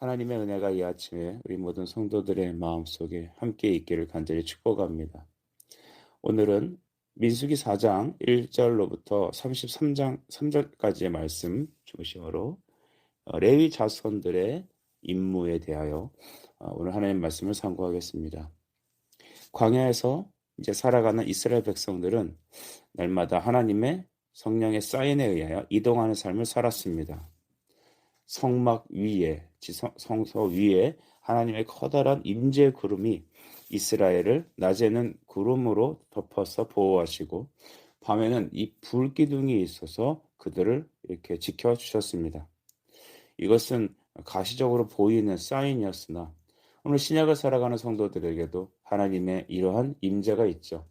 하나님의 은혜가 이 아침에 우리 모든 성도들의 마음속에 함께 있기를 간절히 축복합니다. 오늘은 민수기 4장 1절로부터 33장 3절까지의 말씀 중심으로 레위 자손들의 임무에 대하여 오늘 하나님의 말씀을 상고하겠습니다. 광야에서 이제 살아가는 이스라엘 백성들은 날마다 하나님의 성령의 사인에 의하여 이동하는 삶을 살았습니다. 성막 위에, 성소 위에 하나님의 커다란 임재 구름이 이스라엘을 낮에는 구름으로 덮어서 보호하시고 밤에는 이 불기둥이 있어서 그들을 이렇게 지켜주셨습니다. 이것은 가시적으로 보이는 사인이었으나 오늘 신약을 살아가는 성도들에게도 하나님의 이러한 임재가 있죠.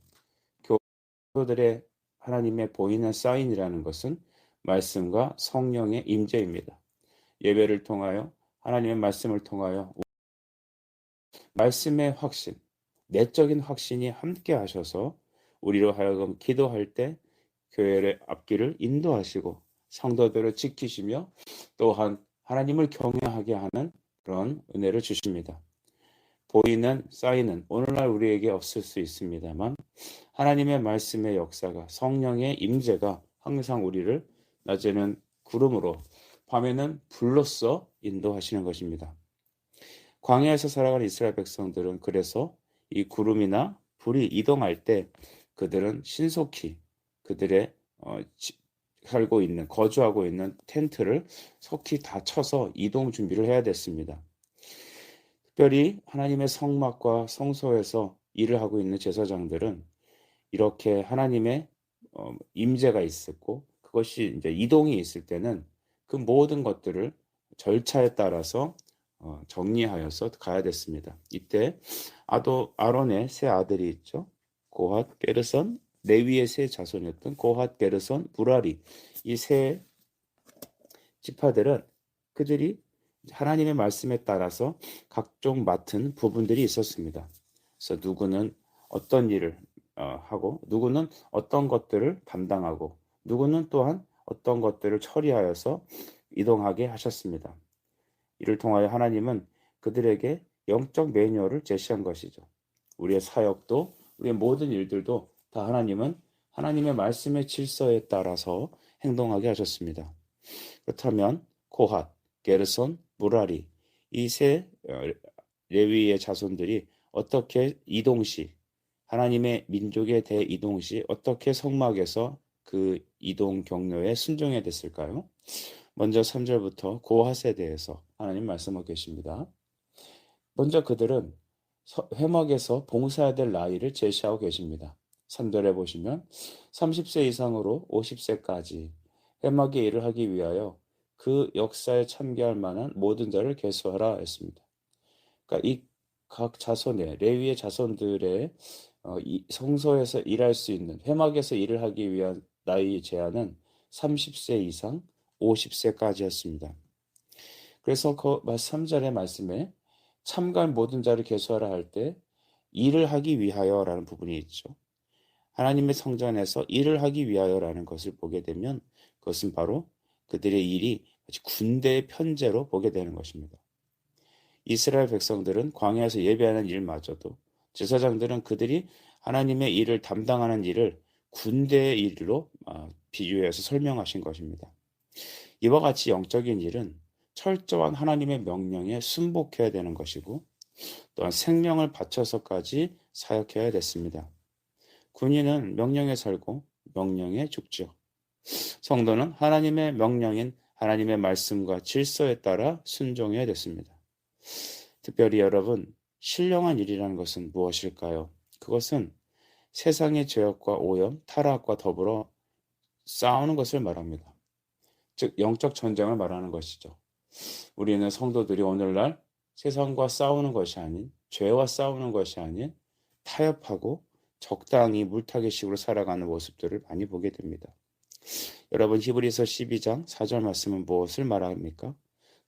교도들의 하나님의 보이는 사인이라는 것은 말씀과 성령의 임재입니다. 예배를 통하여 하나님의 말씀을 통하여 말씀의 확신, 내적인 확신이 함께 하셔서 우리로 하여금 기도할 때 교회의 앞길을 인도하시고 성도들을 지키시며 또한 하나님을 경외하게 하는 그런 은혜를 주십니다. 보이는 사인은 오늘날 우리에게 없을 수 있습니다만 하나님의 말씀의 역사가 성령의 임재가 항상 우리를 낮에는 구름으로 밤에는 불로써 인도하시는 것입니다. 광야에서 살아가는 이스라엘 백성들은 그래서 이 구름이나 불이 이동할 때 그들은 신속히 그들의 살고 있는 거주하고 있는 텐트를 속히 다 쳐서 이동 준비를 해야 됐습니다. 특별히 하나님의 성막과 성소에서 일을 하고 있는 제사장들은 이렇게 하나님의 임재가 있었고 그것이 이제 이동이 있을 때는 그 모든 것들을 절차에 따라서 정리하여서 가야 됐습니다. 이때 아론의 세 아들이 있죠. 고핫, 게르손, 레위의 세 자손이었던 고핫, 게르손, 무라리 이 세 지파들은 그들이 하나님의 말씀에 따라서 각종 맡은 부분들이 있었습니다. 그래서 누구는 어떤 일을 하고 누구는 어떤 것들을 담당하고 누구는 또한 어떤 것들을 처리하여서 이동하게 하셨습니다. 이를 통하여 하나님은 그들에게 영적 매뉴얼을 제시한 것이죠. 우리의 사역도 우리의 모든 일들도 다 하나님은 하나님의 말씀의 질서에 따라서 행동하게 하셨습니다. 그렇다면 고핫, 게르손, 무라리 이 세 레위의 자손들이 어떻게 이동 시 하나님의 민족의 대이동 시 어떻게 성막에서 그 이동 경로에 순종해야 됐을까요? 먼저 3절부터 고핫에 대해서 하나님 말씀하고 계십니다. 먼저 그들은 회막에서 봉사해야 될 나이를 제시하고 계십니다. 3절에 보시면 30세 이상으로 50세까지 회막의 일을 하기 위하여 그 역사에 참여할 만한 모든 자를 계수하라 했습니다. 그러니까 이 각 자손의 레위의 자손들의 이 성소에서 일할 수 있는 회막에서 일을 하기 위한 나이 제한은 30세 이상 50세까지였습니다. 그래서 그 3절의 말씀에 참가할 모든 자를 계수하라 할 때 일을 하기 위하여라는 부분이 있죠. 하나님의 성전에서 일을 하기 위하여라는 것을 보게 되면 그것은 바로 그들의 일이 군대의 편제로 보게 되는 것입니다. 이스라엘 백성들은 광야에서 예배하는 일마저도 제사장들은 그들이 하나님의 일을 담당하는 일을 군대의 일로 비유해서 설명하신 것입니다. 이와 같이 영적인 일은 철저한 하나님의 명령에 순복해야 되는 것이고 또한 생명을 바쳐서까지 사역해야 됐습니다. 군인은 명령에 살고 명령에 죽죠. 성도는 하나님의 명령인 하나님의 말씀과 질서에 따라 순종해야 됐습니다. 특별히 여러분, 신령한 일이라는 것은 무엇일까요? 그것은 세상의 죄악과 오염, 타락과 더불어 싸우는 것을 말합니다. 즉 영적 전쟁을 말하는 것이죠. 우리는 성도들이 오늘날 세상과 싸우는 것이 아닌 죄와 싸우는 것이 아닌 타협하고 적당히 물타기식으로 살아가는 모습들을 많이 보게 됩니다. 여러분 히브리서 12장 4절 말씀은 무엇을 말합니까?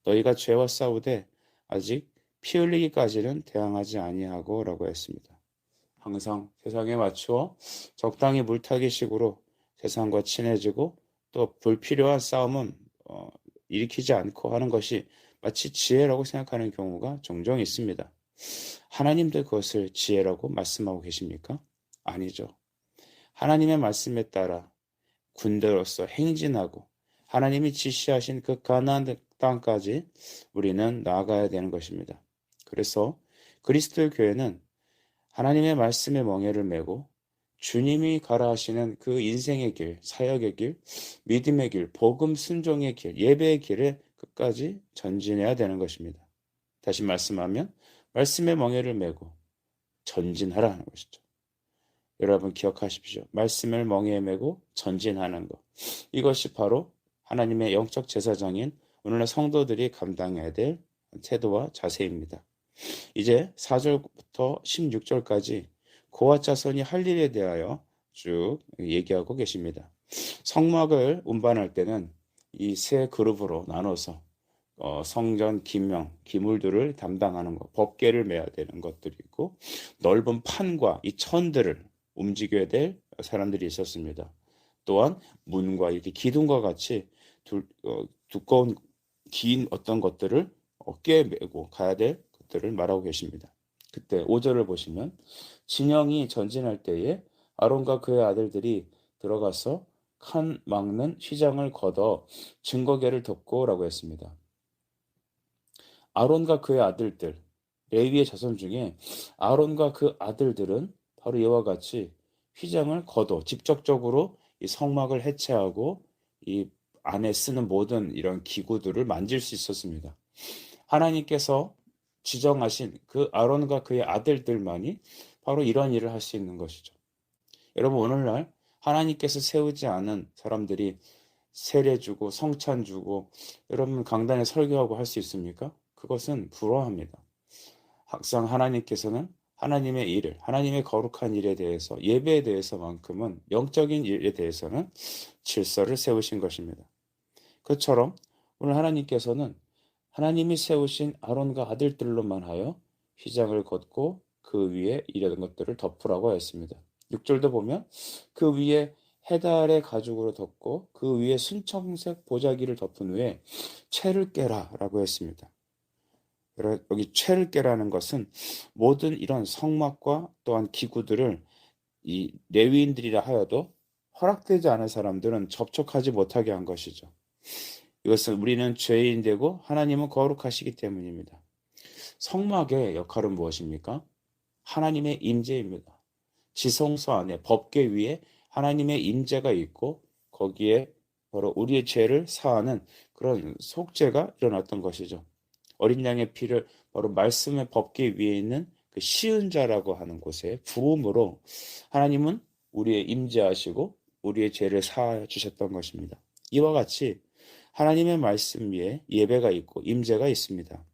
너희가 죄와 싸우되 아직 피 흘리기까지는 대항하지 아니하고 라고 했습니다. 항상 세상에 맞추어 적당히 물타기식으로 세상과 친해지고 또 불필요한 싸움은 일으키지 않고 하는 것이 마치 지혜라고 생각하는 경우가 종종 있습니다. 하나님도 그것을 지혜라고 말씀하고 계십니까? 아니죠. 하나님의 말씀에 따라 군대로서 행진하고 하나님이 지시하신 그 가나안 땅까지 우리는 나아가야 되는 것입니다. 그래서 그리스도의 교회는 하나님의 말씀에 멍에를 메고 주님이 가라 하시는 그 인생의 길, 사역의 길, 믿음의 길, 복음 순종의 길, 예배의 길에 끝까지 전진해야 되는 것입니다. 다시 말씀하면 말씀의 멍에를 메고 전진하라는 것이죠. 여러분 기억하십시오. 말씀을 멍에에 메고 전진하는 것. 이것이 바로 하나님의 영적 제사장인 오늘날 성도들이 감당해야 될 태도와 자세입니다. 이제 4절부터 16절까지 고아 자손이 할 일에 대하여 쭉 얘기하고 계십니다. 성막을 운반할 때는 이 세 그룹으로 나눠서 성전 기명, 기물들을 담당하는 것, 법궤를 메야 되는 것들이 있고 넓은 판과 이 천들을 움직여야 될 사람들이 있었습니다. 또한 문과 이렇게 기둥과 같이 두꺼운 긴 어떤 것들을 어깨에 메고 가야 될 것들을 말하고 계십니다. 그때 5절을 보시면 진영이 전진할 때에 아론과 그의 아들들이 들어가서 칸 막는 휘장을 걷어 증거궤를 덮고라고 했습니다. 아론과 그의 아들들, 레위의 자손 중에 아론과 그 아들들은 바로 이와 같이 휘장을 걷어 직접적으로 이 성막을 해체하고 이 안에 쓰는 모든 이런 기구들을 만질 수 있었습니다. 하나님께서 지정하신 그 아론과 그의 아들들만이 바로 이런 일을 할 수 있는 것이죠. 여러분 오늘날 하나님께서 세우지 않은 사람들이 세례 주고 성찬 주고 여러분 강단에 설교하고 할 수 있습니까? 그것은 불허합니다. 항상 하나님께서는 하나님의 일을, 하나님의 거룩한 일에 대해서, 예배에 대해서만큼은 영적인 일에 대해서는 질서를 세우신 것입니다. 그처럼 오늘 하나님께서는 하나님이 세우신 아론과 아들들로만 하여 휘장을 걷고 그 위에 이런 것들을 덮으라고 했습니다. 6절도 보면 그 위에 해달의 가죽으로 덮고 그 위에 순청색 보자기를 덮은 후에 채를 깨라라고 했습니다. 여기 채를 깨라는 것은 모든 이런 성막과 또한 기구들을 이 레위인들이라 하여도 허락되지 않은 사람들은 접촉하지 못하게 한 것이죠. 이것은 우리는 죄인되고 하나님은 거룩하시기 때문입니다. 성막의 역할은 무엇입니까? 하나님의 임재입니다. 지성소 안에 법궤 위에 하나님의 임재가 있고 거기에 바로 우리의 죄를 사하는 그런 속죄가 일어났던 것이죠. 어린 양의 피를 바로 말씀의 법궤 위에 있는 그 시은자라고 하는 곳에 부음으로 하나님은 우리의 임재하시고 우리의 죄를 사하여 주셨던 것입니다. 이와 같이 하나님의 말씀 위에 예배가 있고 임재가 있습니다.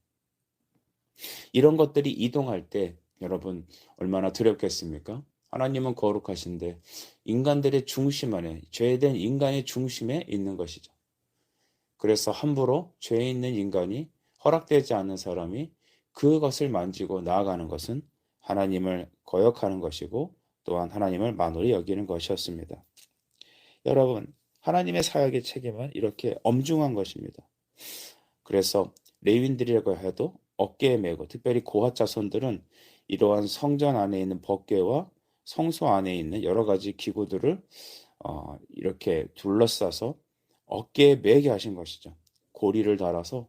이런 것들이 이동할 때 여러분 얼마나 두렵겠습니까? 하나님은 거룩하신데 인간들의 중심 안에 죄된 인간의 중심에 있는 것이죠. 그래서 함부로 죄 있는 인간이 허락되지 않는 사람이 그것을 만지고 나아가는 것은 하나님을 거역하는 것이고 또한 하나님을 만홀히 여기는 것이었습니다. 여러분 하나님의 사역의 책임은 이렇게 엄중한 것입니다. 그래서 레위인들이라고 해도 어깨에 메고 특별히 고핫 자손들은 이러한 성전 안에 있는 법궤와 성소 안에 있는 여러 가지 기구들을 이렇게 둘러싸서 어깨에 메게 하신 것이죠. 고리를 달아서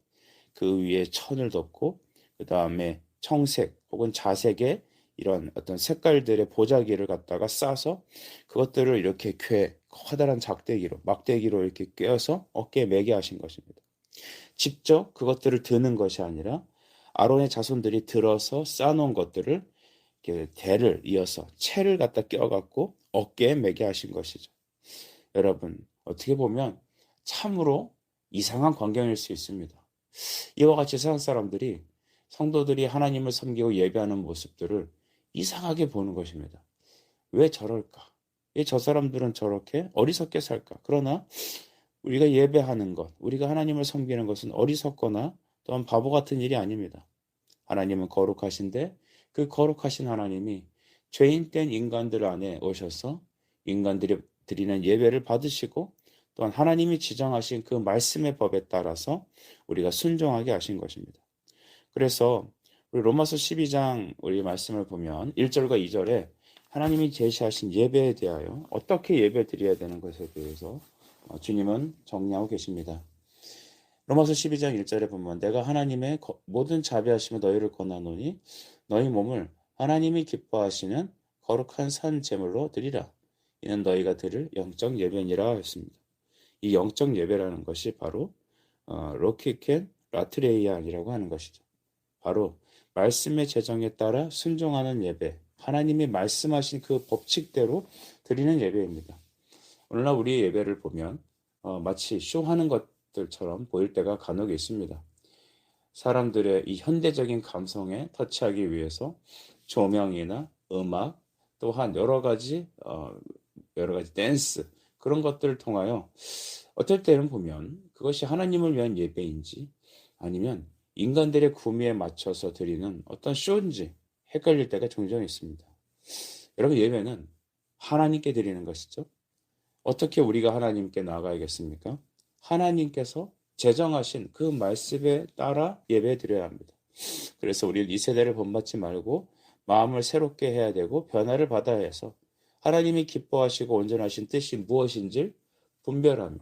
그 위에 천을 덮고 그 다음에 청색 혹은 자색의 이런 어떤 색깔들의 보자기를 갖다가 싸서 그것들을 이렇게 커다란 작대기로 막대기로 이렇게 꿰어서 어깨에 메게 하신 것입니다. 직접 그것들을 드는 것이 아니라 아론의 자손들이 들어서 쌓아놓은 것들을 이렇게 대를 이어서 채를 갖다 껴갖고 어깨에 메게 하신 것이죠. 여러분 어떻게 보면 참으로 이상한 광경일 수 있습니다. 이와 같이 세상 사람들이 성도들이 하나님을 섬기고 예배하는 모습들을 이상하게 보는 것입니다. 왜 저럴까? 왜 저 사람들은 저렇게 어리석게 살까? 그러나 우리가 예배하는 것, 우리가 하나님을 섬기는 것은 어리석거나 또한 바보 같은 일이 아닙니다. 하나님은 거룩하신데 그 거룩하신 하나님이 죄인된 인간들 안에 오셔서 인간들이 드리는 예배를 받으시고 또한 하나님이 지정하신 그 말씀의 법에 따라서 우리가 순종하게 하신 것입니다. 그래서 우리 로마서 12장 우리 말씀을 보면 1절과 2절에 하나님이 제시하신 예배에 대하여 어떻게 예배 드려야 되는 것에 대해서 주님은 정리하고 계십니다. 로마서 12장 1절에 보면 내가 하나님의 모든 자비하심에 너희를 권하노니 너희 몸을 하나님이 기뻐하시는 거룩한 산 제물로 드리라. 이는 너희가 드릴 영적 예배니라 했습니다. 이 영적 예배라는 것이 바로 로키켄 라트레이안이라고 하는 것이죠. 바로 말씀의 제정에 따라 순종하는 예배, 하나님이 말씀하신 그 법칙대로 드리는 예배입니다. 오늘날 우리의 예배를 보면 마치 쇼하는 것들처럼 보일 때가 간혹 있습니다. 사람들의 이 현대적인 감성에 터치하기 위해서 조명이나 음악, 또한 여러 가지 댄스, 그런 것들을 통하여 어떨 때는 보면 그것이 하나님을 위한 예배인지 아니면 인간들의 구미에 맞춰서 드리는 어떤 쇼인지 헷갈릴 때가 종종 있습니다. 여러분, 예배는 하나님께 드리는 것이죠. 어떻게 우리가 하나님께 나아가야겠습니까? 하나님께서 제정하신 그 말씀에 따라 예배 드려야 합니다. 그래서 우리 이 세대를 본받지 말고 마음을 새롭게 해야 되고 변화를 받아야 해서 하나님이 기뻐하시고 온전하신 뜻이 무엇인지 분별하며,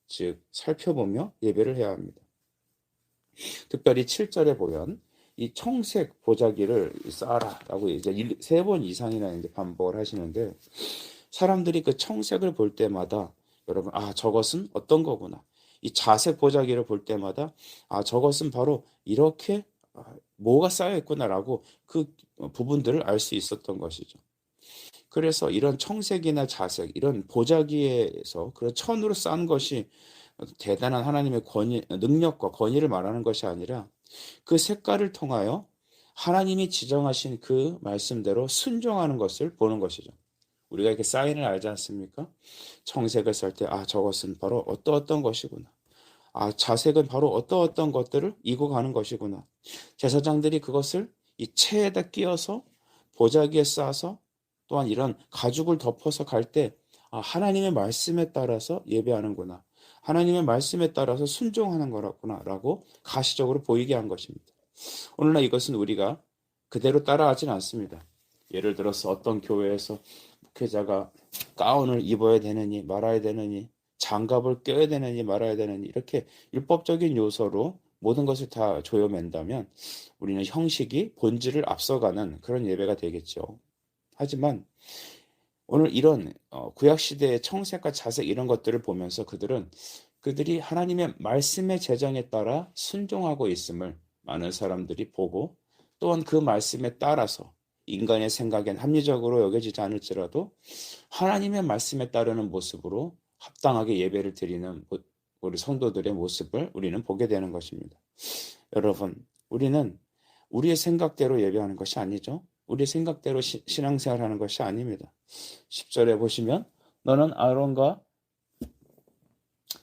즉 살펴보며 예배를 해야 합니다. 특별히 7절에 보면 이 청색 보자기를 쌓아라라고 이제 3번 이상이나 이제 반복을 하시는데, 사람들이 그 청색을 볼 때마다 여러분, 저것은 어떤 거구나. 이 자색 보자기를 볼 때마다 저것은 바로 이렇게 뭐가 쌓여 있구나라고 그 부분들을 알 수 있었던 것이죠. 그래서 이런 청색이나 자색, 이런 보자기에서 그런 천으로 쌓은 것이 대단한 하나님의 능력과 권위를 말하는 것이 아니라 그 색깔을 통하여 하나님이 지정하신 그 말씀대로 순종하는 것을 보는 것이죠. 우리가 이렇게 사인을 알지 않습니까? 청색을 쓸 때 저것은 바로 어떤 것이구나. 자색은 바로 어떤 것들을 이고 가는 것이구나. 제사장들이 그것을 이 채에다 끼워서 보자기에 싸서 또한 이런 가죽을 덮어서 갈 때 하나님의 말씀에 따라서 예배하는구나. 하나님의 말씀에 따라서 순종하는 거라구나라고 가시적으로 보이게 한 것입니다. 오늘날 이것은 우리가 그대로 따라하진 않습니다. 예를 들어서 어떤 교회에서 목회자가 가운을 입어야 되느니 말아야 되느니 장갑을 껴야 되느니 말아야 되느니 이렇게 율법적인 요소로 모든 것을 다 조여맨다면 우리는 형식이 본질을 앞서가는 그런 예배가 되겠죠. 하지만 오늘 이런 구약시대의 청색과 자색 이런 것들을 보면서 그들이 하나님의 말씀의 제정에 따라 순종하고 있음을 많은 사람들이 보고, 또한 그 말씀에 따라서 인간의 생각엔 합리적으로 여겨지지 않을지라도 하나님의 말씀에 따르는 모습으로 합당하게 예배를 드리는 우리 성도들의 모습을 우리는 보게 되는 것입니다. 여러분, 우리는 우리의 생각대로 예배하는 것이 아니죠. 우리 생각대로 신앙생활하는 것이 아닙니다. 10절에 보시면 너는 아론과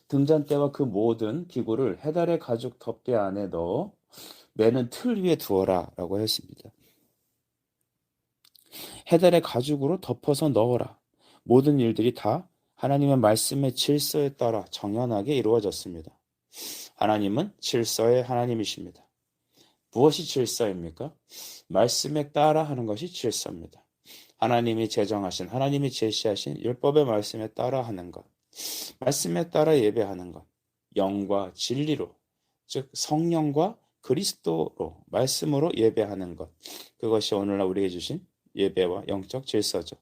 등잔대와 그 모든 기구를 해달의 가죽 덮개 안에 넣어 매는 틀 위에 두어라 라고 했습니다. 해달의 가죽으로 덮어서 넣어라. 모든 일들이 다 하나님의 말씀의 질서에 따라 정연하게 이루어졌습니다. 하나님은 질서의 하나님이십니다. 무엇이 질서입니까? 말씀에 따라 하는 것이 질서입니다. 하나님이 제정하신, 하나님이 제시하신 율법의 말씀에 따라 하는 것, 말씀에 따라 예배하는 것, 영과 진리로, 즉 성령과 그리스도로, 말씀으로 예배하는 것, 그것이 오늘날 우리에게 주신 예배와 영적 질서죠.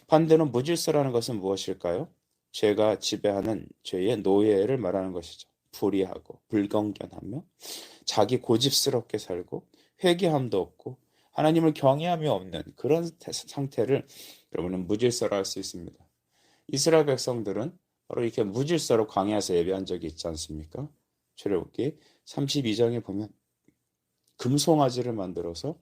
반대로 무질서라는 것은 무엇일까요? 죄가 지배하는 죄의 노예를 말하는 것이죠. 불의하고 불경건하며 자기 고집스럽게 살고 회개함도 없고 하나님을 경외함이 없는 그런 상태를 여러분은 무질서라 할 수 있습니다. 이스라엘 백성들은 바로 이렇게 무질서로 광야에서 예배한 적이 있지 않습니까? 출애굽기 32장에 보면 금송아지를 만들어서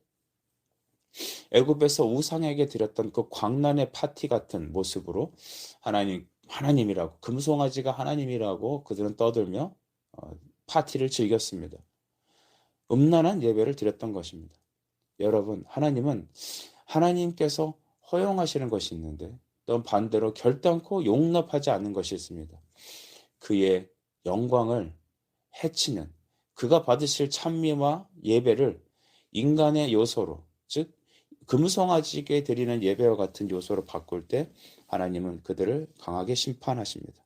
애굽에서 우상에게 드렸던 그 광란의 파티 같은 모습으로 하나님이라고, 금송아지가 하나님이라고 그들은 떠들며 파티를 즐겼습니다. 음란한 예배를 드렸던 것입니다. 여러분, 하나님께서 허용하시는 것이 있는데 또 반대로 결단코 용납하지 않는 것이 있습니다. 그의 영광을 해치는, 그가 받으실 찬미와 예배를 인간의 요소로, 즉 금송아지에게 드리는 예배와 같은 요소로 바꿀 때 하나님은 그들을 강하게 심판하십니다.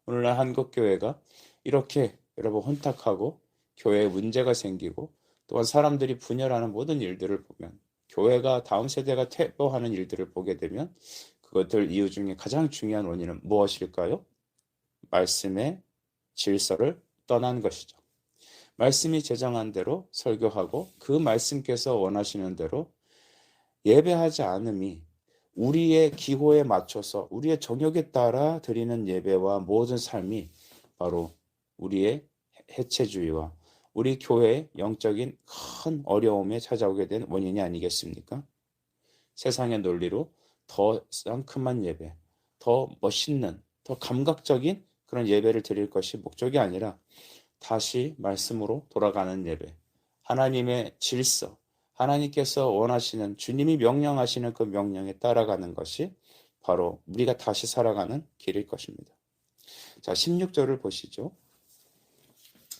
오늘날 한국 교회가 이렇게 여러분 혼탁하고 교회에 문제가 생기고 또한 사람들이 분열하는 모든 일들을 보면, 교회가 다음 세대가 퇴보하는 일들을 보게 되면 그것들 이유 중에 가장 중요한 원인은 무엇일까요? 말씀의 질서를 떠난 것이죠. 말씀이 제정한 대로 설교하고 그 말씀께서 원하시는 대로 예배하지 않음이 우리의 기호에 맞춰서 우리의 정욕에 따라 드리는 예배와 모든 삶이 바로 우리의 해체주의와 우리 교회의 영적인 큰 어려움에 찾아오게 된 원인이 아니겠습니까? 세상의 논리로 더 상큼한 예배, 더 멋있는, 더 감각적인 그런 예배를 드릴 것이 목적이 아니라 다시 말씀으로 돌아가는 예배, 하나님의 질서, 하나님께서 원하시는, 주님이 명령하시는 그 명령에 따라가는 것이 바로 우리가 다시 살아가는 길일 것입니다. 자, 16절을 보시죠.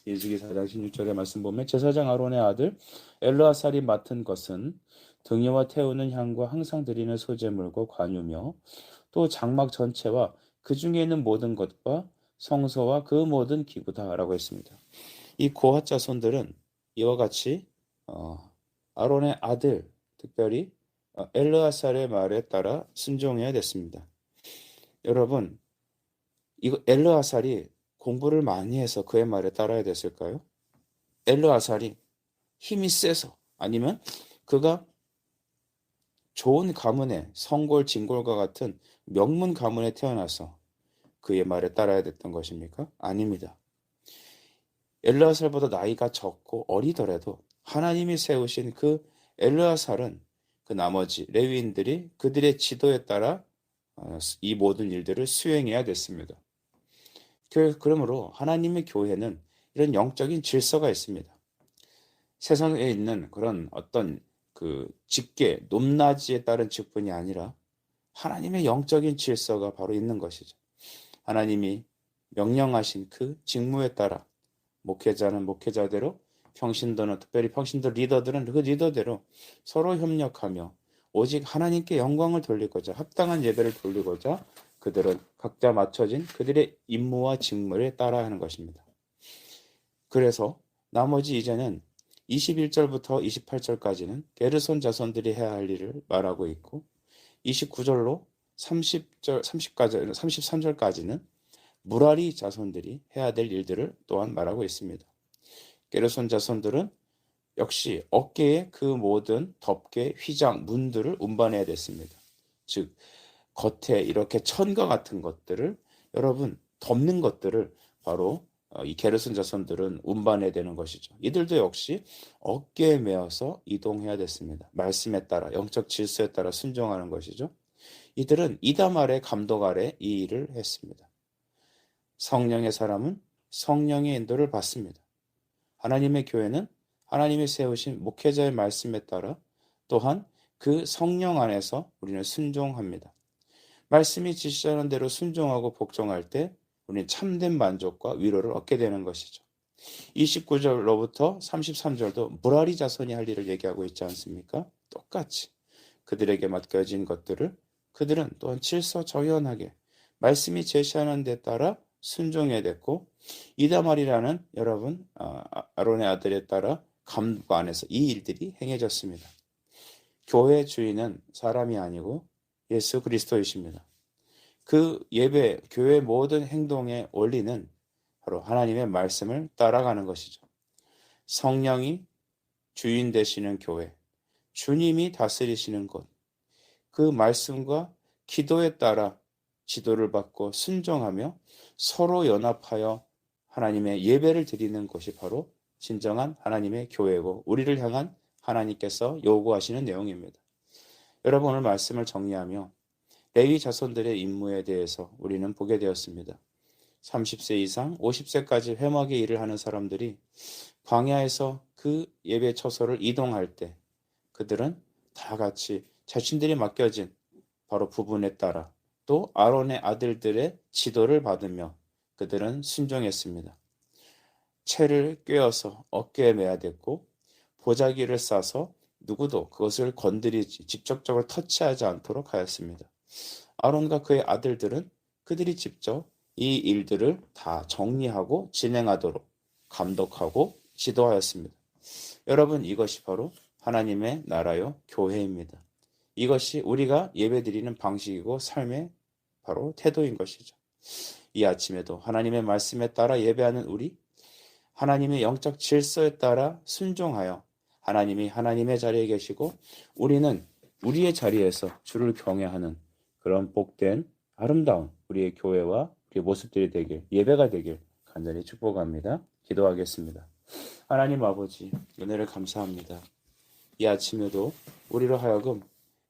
민수기 4장 16절의 말씀 보면, 제사장 아론의 아들 엘르아살이 맡은 것은 등이와 태우는 향과 항상 드리는 소제물과 관유며 또 장막 전체와 그 중에 있는 모든 것과 성소와 그 모든 기구다라고 했습니다. 이 고핫 자손들은 이와 같이 아론의 아들, 특별히 엘르아살의 말에 따라 순종해야 됐습니다. 여러분, 이거 엘르아살이 공부를 많이 해서 그의 말에 따라야 됐을까요? 엘르아살이 힘이 세서, 아니면 그가 좋은 가문에, 성골, 진골과 같은 명문 가문에 태어나서 그의 말에 따라야 됐던 것입니까? 아닙니다. 엘르아살보다 나이가 적고 어리더라도 하나님이 세우신 그 엘르아살은 그 나머지 레위인들이 그들의 지도에 따라 이 모든 일들을 수행해야 됐습니다. 그러므로 하나님의 교회는 이런 영적인 질서가 있습니다. 세상에 있는 그런 어떤 그 직계, 높낮이에 따른 직분이 아니라 하나님의 영적인 질서가 바로 있는 것이죠. 하나님이 명령하신 그 직무에 따라 목회자는 목회자대로, 평신도는, 특별히 평신도 리더들은 그 리더대로 서로 협력하며 오직 하나님께 영광을 돌리고자, 합당한 예배를 돌리고자 그들은 각자 맞춰진 그들의 임무와 직무에 따라 하는 것입니다. 그래서 나머지 이제는 21절부터 28절까지는 게르손 자손들이 해야 할 일을 말하고 있고, 29절로 33절까지는 무라리 자손들이 해야 될 일들을 또한 말하고 있습니다. 게르손 자손들은 역시 어깨에 그 모든 덮개, 휘장, 문들을 운반해야 됐습니다. 즉 겉에 이렇게 천과 같은 것들을, 여러분 덮는 것들을 바로 이 게르손 자손들은 운반해야 되는 것이죠. 이들도 역시 어깨에 메어서 이동해야 됐습니다. 말씀에 따라, 영적 질서에 따라 순종하는 것이죠. 이들은 이담 아래 감독 아래 이 일을 했습니다. 성령의 사람은 성령의 인도를 받습니다. 하나님의 교회는 하나님이 세우신 목회자의 말씀에 따라 또한 그 성령 안에서 우리는 순종합니다. 말씀이 지시하는 대로 순종하고 복종할 때 우리는 참된 만족과 위로를 얻게 되는 것이죠. 29절로부터 33절도 무라리 자손이 할 일을 얘기하고 있지 않습니까? 똑같이 그들에게 맡겨진 것들을 그들은 또한 질서정연하게 말씀이 제시하는 데 따라 순종해야 됐고, 이다말이라는 여러분 아론의 아들에 따라 감독 안에서 이 일들이 행해졌습니다. 교회 주인은 사람이 아니고 예수 그리스도이십니다. 그 예배, 교회 모든 행동의 원리는 바로 하나님의 말씀을 따라가는 것이죠. 성령이 주인 되시는 교회, 주님이 다스리시는 곳, 그 말씀과 기도에 따라 지도를 받고 순종하며 서로 연합하여 하나님의 예배를 드리는 것이 바로 진정한 하나님의 교회고 우리를 향한 하나님께서 요구하시는 내용입니다. 여러분, 오늘 말씀을 정리하며 레위 자손들의 임무에 대해서 우리는 보게 되었습니다. 30세 이상 50세까지 회막의 일을 하는 사람들이 광야에서 그 예배 처소를 이동할 때 그들은 다 같이 자신들이 맡겨진 바로 부분에 따라 또 아론의 아들들의 지도를 받으며 그들은 순종했습니다. 채를 꿰어서 어깨에 매야 됐고 보자기를 싸서 누구도 그것을 건드리지 직접적으로 터치하지 않도록 하였습니다. 아론과 그의 아들들은 그들이 직접 이 일들을 다 정리하고 진행하도록 감독하고 지도하였습니다. 여러분, 이것이 바로 하나님의 나라요 교회입니다. 이것이 우리가 예배드리는 방식이고 삶의 바로 태도인 것이죠. 이 아침에도 하나님의 말씀에 따라 예배하는 우리, 하나님의 영적 질서에 따라 순종하여 하나님이 하나님의 자리에 계시고 우리는 우리의 자리에서 주를 경외하는 그런 복된 아름다운 우리의 교회와 우리의 모습들이 되길, 예배가 되길 간절히 축복합니다. 기도하겠습니다. 하나님 아버지, 은혜를 감사합니다. 이 아침에도 우리로 하여금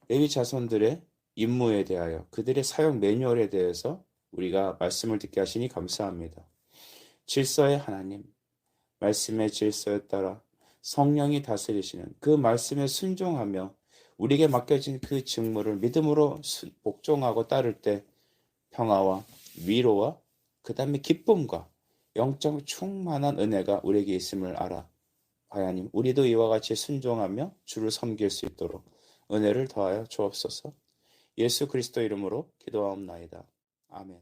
레위 자손들의 임무에 대하여 그들의 사역 매뉴얼에 대해서 우리가 말씀을 듣게 하시니 감사합니다. 질서의 하나님, 말씀의 질서에 따라 성령이 다스리시는 그 말씀에 순종하며 우리에게 맡겨진 그 직무를 믿음으로 복종하고 따를 때 평화와 위로와 그 다음에 기쁨과 영적 충만한 은혜가 우리에게 있음을 알아. 하나님, 우리도 이와 같이 순종하며 주를 섬길 수 있도록 은혜를 더하여 주옵소서. 예수 그리스도 이름으로 기도하옵나이다. 아멘.